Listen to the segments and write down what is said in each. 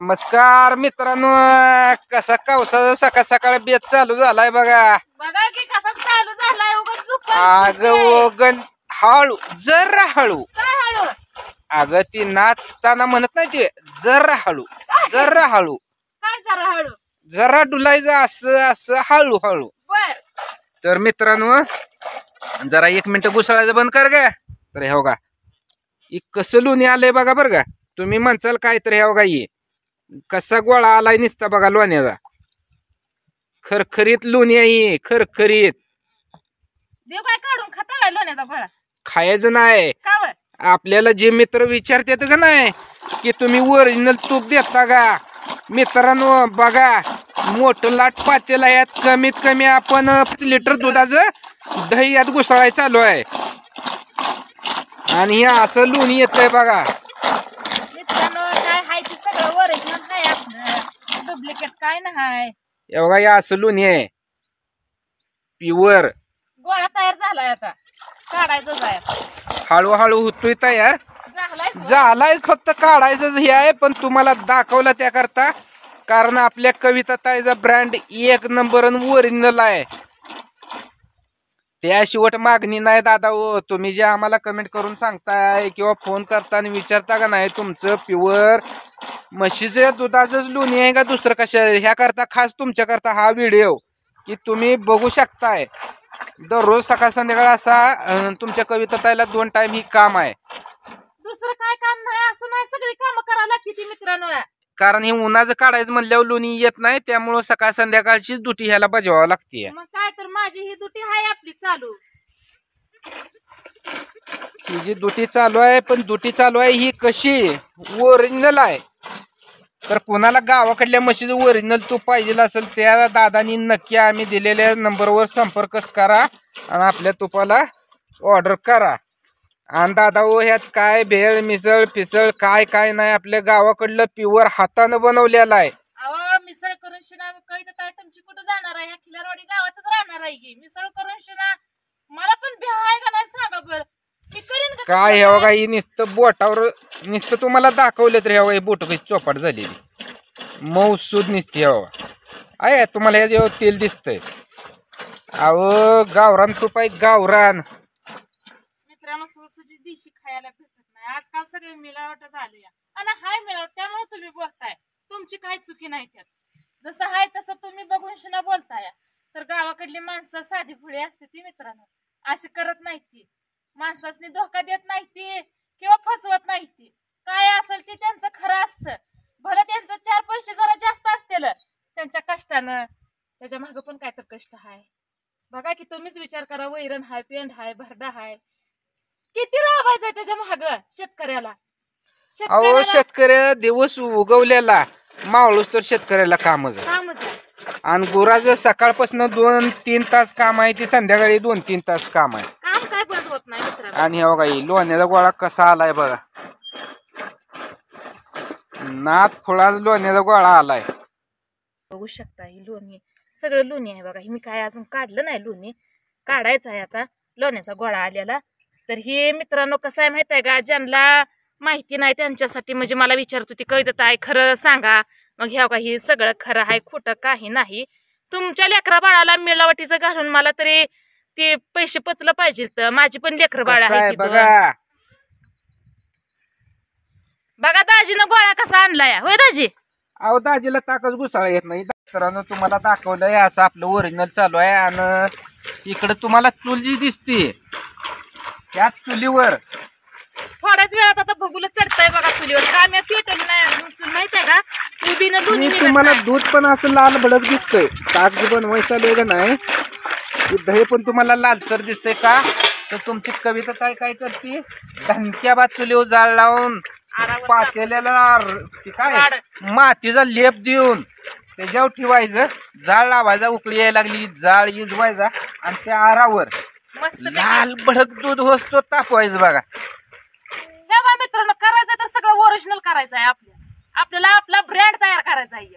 नमस्कार मित्रांनो, कसा पावसाचा सकाळ सकाळ बेत चालू झालाय बघा. बघा की कसा चालू झालाय. उगाच झोप अगं हळू जरा हळू. काय हळू अगं ती नाचताना म्हणत नाही ते जरा हळू जरा हळू काय जरा हळू जरा डुलायचं असं असं हळू हळू. बर तर मित्रांनो जरा 1 मिनिट घुसळायचं बंद कर ग. तर हे बघा कसं लोणी आलंय बघा बरं का. तुम्ही म्हणसाल काय तर हे बघा ये कसा गोळा आलाय निसता बघा लोण्याचा. खरखरीत लोणी आहे खरखरीत. देव काय काढून खाता काय लोण्याचा गोळा खायचं नाही. का बर आपल्याला जे मित्र विचारतात का नाही की तुम्ही ओरिजिनल तूप देता का. मित्रांनो बघा मोठं लाट पातेला यात कमीत कमी आपण 5 लिटर दुधाचं दही यात घुसळाय चालू आहे आणि हे असं लोणी येतंय बघा. मित्रांनो काय हाय ते सगळं ओरिजिनल हाय. आपलं डुप्लिकेट काय नाही. हे बघा हे असं लोणी आहे प्युअर. गोळा तयार झालाय आता काढायचं जाय. हळूहळू होतोय तयार. झालायच फक्त काढायचंच हे आहे. पण तुम्हाला दाखवलं त्याकरता कारण आपल्या कविता ताईचा ब्रँड 1 नंबर ओरिजिनल आहे. त्या शेवट मागणी नाही दादा हो. तुम्ही जे आम्हाला कमेंट करून सांगताय किंवा फोन करता आणि विचारता का नाही तुमचं प्युअर म्हशीचं दुधाचंच लोणी आहे का दुसरं कशा ह्या करता खास तुमच्या करता हा व्हिडिओ की तुम्ही बघू शकताय. दररोज सकाळ संध्याकाळ असा तुमच्या कविता ताईला 2 टाइम ही काम आहे. दुसरं काय काम नाही असं नाही. सगळी कामं करावं लागते ती मित्रांनो. कारण हे उन्हाचं काढायचं म्हणल्यावर लोणी येत नाही त्यामुळं सकाळ संध्याकाळची दुटी ह्याला बजावावं लागते. मग काय तर माझी ही दुटी हाय आपली चालू. ही जी दुटी चालू आहे पण दुटी चालू आहे ही कशी ओरिजिनल आहे. तर कोणाला गावाकडल्या म्हशीचं ओरिजिनल तूप पाहिजे असेल त्या दादानी नक्की आम्ही दिलेल्या नंबरवर संपर्क करा आणि आपल्या तुपाला ऑर्डर करा. आणि दादा हो ह्यात काय भेळ मिसळ फिसळ काय काय नाही. आपल्या गावाकडलं प्युअर हातानं बनवलेलं आहे. अहो मिसळ करून शिना कविता ताई तुमची कुठं जाणार आहे. ह्या खिलारवाडी गावातच राहणार आहे की. मिसळ करून शिना मला पण भ्या आहे का नाही सांगा बरं. मी करीन का काय हे बघा ही नुसतं बोटावर नुसतं तुम्हाला दाखवलं तर हे बघा ही बोट कशी चोपाट झालेली मऊ सूद निसते. हे बघा आहे तुम्हाला हे जेव्हा तेल दिसतंय. अहो गावरान तूप आहे गावरान. मित्रांनो स्वतःची देशी खायला भेटत नाही. आजकाल सगळे मिलावट झाले आणि हाय मिलावट त्यामुळे तुम्ही बोलताय. तुमची काही चुकी नाही त्यात. जसं हाय तसं तुम्ही बघून शिना बोलताय. तर गावाकडली माणसं साधी फुळी असते ती मित्रांनो अशी करत नाही ती. माणसासनी धोका देत नाही ती किंवा फसवत नाही ती. काय असेल ते त्यांचं खरं असतं. भलं त्यांचं 4 पैसे जरा जास्त असतील त्यांच्या कष्टानं त्याच्या मागं पण काय तर कष्ट आहे. बघा की तुम्हीच विचार करा. वैरण हाय पेंड हाय भरडा हाय किती राबायचंय त्याच्या माग शेतकऱ्याला. अहो शेतकऱ्या दिवस उगवलेला मावळूस तर शेतकऱ्याला कामच आहे. आणि गुराचं सकाळपासून 2-3 तास काम आहे ती संध्याकाळी 2-3 तास काम आहे. काम काय बंद होत नाही मित्रांनो. आणि हे बघा लोण्याचा गोळा कसा आलाय बघा. नाथ फुळाच लोण्याचा गोळा आलाय. बघू शकता ही लोणी सगळं लोणी आहे बघा. मी काय अजून काढलं नाही. लोणी काढायचं आहे आता. लोण्याचा गोळा आलेला. तर हे मित्रांनो कसं आहे माहित आहे का. ज्यांना माहिती नाही त्यांच्यासाठी म्हणजे मला विचारत होती कविता ताई खरं सांगा. मग ह्या काही सगळं खरं आहे खोटं काही नाही. तुमच्या लेकरा बाळाला मिळावटीचं घालून मला तरी ते पैसे पचलं पाहिजे. तर माझी पण लेकर बाळ आहे बघा बघा दाजीनं गोळा कसा आणलाय होय दाजी. अहो दाजीला ताकच घुसाळा येत नाही. मित्रांनो तुम्हाला दाखवलंय असं आपलं ओरिजिनल चालू आहे. आणि इकडे तुम्हाला चूल जी दिसते त्या चुलीवर थोड्याच वेळात आता बघूला चढताय बघा चुलीवर. का मी पेटल नाही माहित आहे का. उभीनं दोन्ही तुम्हाला दूध पण असं लाल भडक दिसतंय. ताक जी बनवायचं आलं नाही दही पण तुम्हाला लालसर दिसतंय का. तर तुमची कविता काय करते धनक्या बाद चुलीवर जाळ लावून पातेल्याला काय मातीचा लेप देऊन त्याच्यावर ठेवायचं. जाळ लावायचा उकळी यायला लागली जाळ इजवायचा आणि त्या आरावर लाल भडक दूध होतो तापवायचं बघा. मित्रांनो करायचं तर सगळं ओरिजिनल करायचं आहे. आपल्याला आपला ब्रँड तयार करायचा आहे.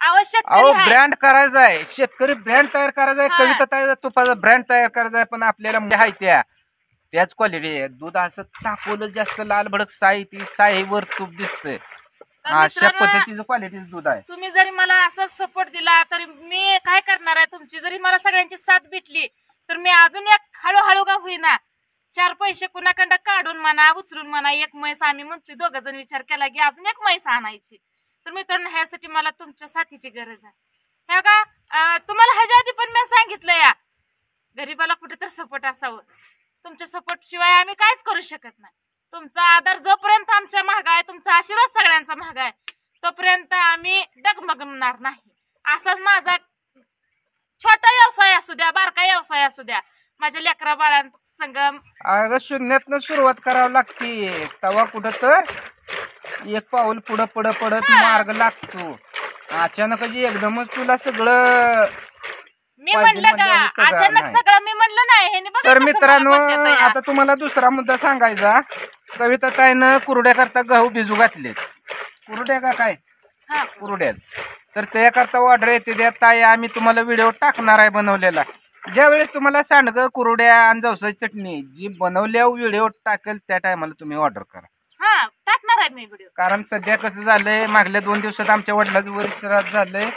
अहो ब्रँड करायचा आहे. शेतकरी ब्रँड तयार करायचा आहे. कविता ताईचा तुपाचा ब्रँड तयार करायचा आहे. पण आपल्याला आहे त्याच क्वालिटी आहे. दूध असं तापवलं जास्त लाल भडक साई ती साईवर तूप दिसतंय. तर अशा मित्रांनो, पद्धतीचं क्वालिटीचं दूध आहे. तुम्ही जरी मला असा सपोर्ट दिला तर मी काय करणार आहे, तुमची जरी मला सगळ्यांची साथ भेटली तर मी अजून एक हळूहळू का होईना 4 पैसे कुणाकडं काढून म्हणा उचलून म्हणा एक म्हैस आम्ही म्हणतोय, 2 जण विचार केला की अजून एक म्हैस आणायची. तर मित्रांनो, ह्यासाठी मला तुमच्या साथीची गरज आहे. ह्या का तुम्हाला ह्याच्या आधी पण मी सांगितलं या गरीबाला कुठे तर सपोर्ट असावं. तुमच्या सपोर्ट शिवाय आम्ही काहीच करू शकत नाही. तुमचा आदर जोपर्यंत आमच्या महाग आहे, तुमचा आशीर्वाद सगळ्यांचा महाग आहे, तोपर्यंत आम्ही डगमगणार नाही. असाच माझा छोटा व्यवसाय असू द्या, बारका व्यवसाय असू द्या, माझ्या लेकरा बाळांसंग अगं शून्यातनं सुरुवात करावं लागते, तेव्हा कुठं तर एक पाऊल पुढं पुढं पडत मार्ग लागतो. अचानक एकदमच तुला सगळं मी पाहिजे म्हणलं का म्हणल्यावर इतकं अचानक नाही. सगळं मी म्हणलं नाही. ह्याने बघा तर कसं मित्रांनो, मला बोलतात या. आता तुम्हाला दुसरा मुद्दा सांगायचा. कविता ताईनं कुरड्याकरता गहू भिजू घातले. कुरड्या का काय हा. कुरड्यात, तर त्याकरता ऑर्डर येते द्या ताई, आम्ही तुम्हाला व्हिडिओ टाकणार आहे बनवलेला. ज्यावेळेस तुम्हाला सांडगं कुरड्या आणि जवसाची चटणी जी बनवल्या व्हिडिओ टाकेल त्या टायमाला तुम्ही ऑर्डर करा. हा, टाकणार आहे मी व्हिडिओ. कारण सध्या कसं झालंय, मागल्या 2 दिवसात आमच्या वडिलाचं वर्ष श्राद्ध झालंय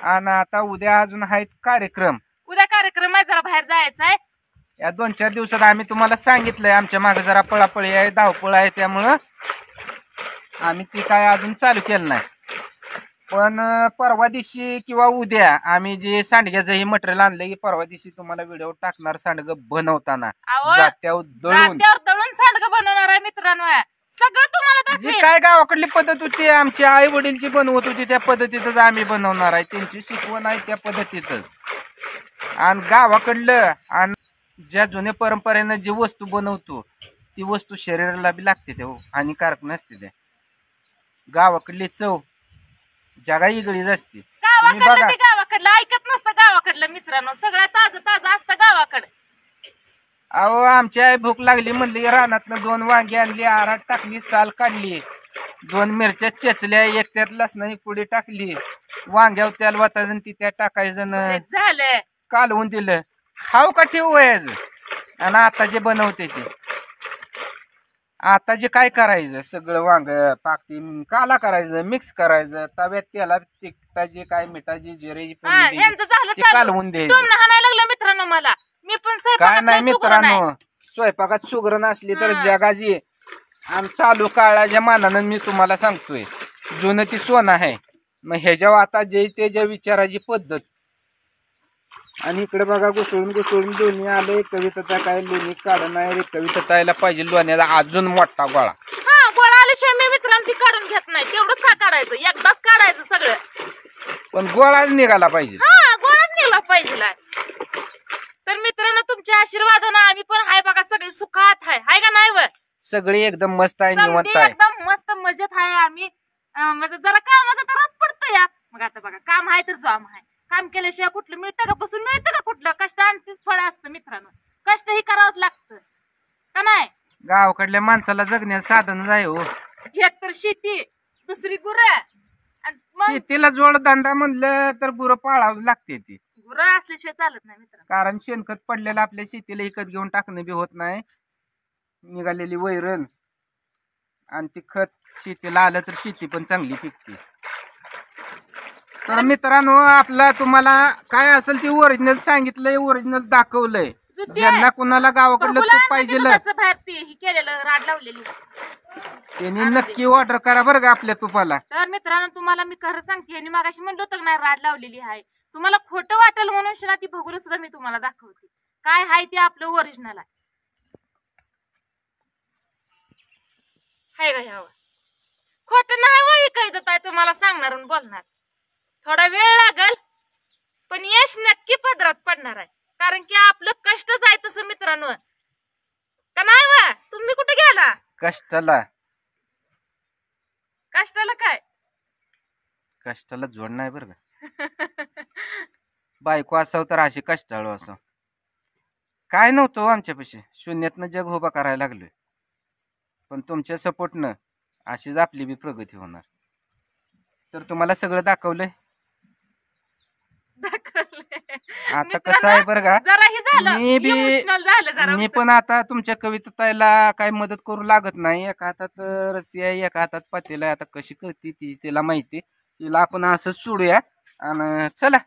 आणि आता उद्या अजून आहेत कार्यक्रम. उद्या कार्यक्रम आहे, जरा बाहेर जायचं आहे. या 2-4 दिवसात आम्ही तुम्हाला सांगितलंय आमच्या मागे जरा पळापळी आहे, धावपळ आहे, त्यामुळं आम्ही ती काय अजून चालू केलं नाही. पण परवा दिवशी किंवा उद्या आम्ही जे सांडग्याचं हे मटेरियल आणलंय की परवा दिवशी तुम्हाला व्हिडिओ टाकणार सांडगं बनवताना. अहो, जात्यावर दळून जात्यावर दळून सांडगं बनवणार आहे मित्रांनो. सगळं तुम्हाला जी दाखवेन. काय गावाकडली पद्धत होती, आमची आई वडील जी बनवत होती त्या पद्धतीतच आम्ही बनवणार आहे. त्यांची शिकवण आहे त्या पद्धतीतच. आणि गावाकडलं आणि ज्या जुन्या परंपरेनं जी वस्तू बनवतो ती वस्तू शरीराला बी लागते, त्या हानिकारक नसते. त्या गावाकडली चव जगा इगळीच असते. तुम्ही गावाकडलं बघा, ते गावाकडलं ऐकत नसतं. गावाकडलं मित्रांनो सगळं ताजं ताजं असतं गावाकडं. अहो आमची आई भूक लागली म्हणली, रानातनं 2 वांगी आणली, आराट टाकली, साल काढली, 2 मिरच्या चेचल्या, एक त्यात लसणाची पुडी टाकली, वांग्यावर त्याला वाटायचं ती त्यात टाकायचं, झालं कालवून दिलं. खाऊ का ठेवू व्हायचं. आणि आता जे बनवते ते आता जे काय करायचं, सगळं वांग पाकती काला करायचं, मिक्स करायचं, तव्यात त्याला तिखटाची काय मिठाची जिरेची हा, फोडणी ह्यांचं द्यायची, झालं ते चालू. कालवून द्यायचं. टोमणं हाणायला लागलं मित्रांनो मला. मी पण काय स्वयंपाकात नाही लय सुगरण आहे. मित्रांनो, स्वयंपाकात सुगरण नसली तर हा. जगाची आणि चालू काळाच्या मानानं मी तुम्हाला सांगतोय जुनं ती सोनं आहे. मग ह्याच्यावर आता जे त्याच्या विचाराची पद्धत. आणि इकडे बघा घुसळून दोन्ही आले. कविता काय लोणी काढ नाही, कविता ताईला पाहिजे लोण्याला अजून मोठा गोळा. हा, गोळा आल्याशिवाय मी मित्रांनो ती काढून घेत नाही. तेवढंच का काढायचं, एकदाच काढायचं सगळं. पण गोळाच निघाला पाहिजे. हा, गोळाच नेला पाहिजे. तर मित्रांनो, तुमच्या आशीर्वादानं आम्ही पण हाय बघा, सगळे सुखात हाय का नाही व? सगळी एकदम मस्त आहे, निवंत समधी आहे. एकदम मस्त मजेत आहे आम्ही. म्हणजे जरा कामाचा त्रास पडतो या. मग आता बघा, काम आहे तर जाम आहे. काम केल्याशिवाय कुठलं मिळतं का, बसून मिळतं का कुठलं? कष्ट आणतीच फळ असतं मित्रांनो. कष्ट ही करावंच लागतं का नाही? गावाकडल्या माणसाला जगण्याचं साधन आहे हो. एक तर शेती, दुसरी गुरं, आणि मग शेतीला जोडधंदा म्हणलं तर गुरं पाळावं लागते ती. गुरं असल्याशिवाय चालत नाही मित्रांनो. कारण शेणखत पडलेलं आपल्या शेतीला विकत घेऊन टाकणं बी होत नाही. निघालेली वैरण आणि ती खत शेतीला आलं तर शेती पण चांगली पिकते. तर मित्रांनो, आपला तुम्हाला काय असेल ते ओरिजिनल सांगितलंय, ओरिजिनल दाखवलंय. जुती ज्यांना आहे. कुणाला गावाकडलं बघूला तूप पाहिजे दुधाचं बाहेर ते ही केलेलं राड लावलेली. त्यांनी नक्की ऑर्डर करा बरं का आपल्या तुपाला. तर मित्रांनो, तुम्हाला मी खरं सांगते, आणि मागाशी म्हणलं होतं नाही राड लावलेली आहे. तुम्हाला खोटं वाटेल म्हणून शिना ती भगुलं सुद्धा मी तुम्हाला दाखवते. काय आहे ते आपलं ओरिजिनल आहे. हाय का ह्यावर खोटं नाही वय काही देत आहे तुम्हाला सांगणार आणि बोलणार. थोडा वेळ लागल पण यश नक्की पदरात पडणार आहे. कारण की आपलं कष्टच आहे तसं मित्रांनो. का नाही वा? तुम्ही कुठे गेला? कष्टाला कष्टाला काय? कष्टाला जोड नाही बरं का. बायको असावं तर अशी कष्टाळू असावं. काय नव्हतं हो आमच्यापाशी, शून्यातनं जग उभा करायला लागलोय. पण तुमच्या सपोर्टनं अशीच आपली बी प्रगती होणार. तर तुम्हाला सगळं दाखवलंय. आता कसं आहे बरं का, जरा हे झालं मी बी- emotional झालं जरा मी आमचं. पण आता तुमच्या कविताताईला काही मदत करू लागत नाही. एका हातात रस्सी आहे, एका हातात पातेलं आहे. आता कशी करते ती तिला माहिती. तिला आपण असंच सोडूया आणि चला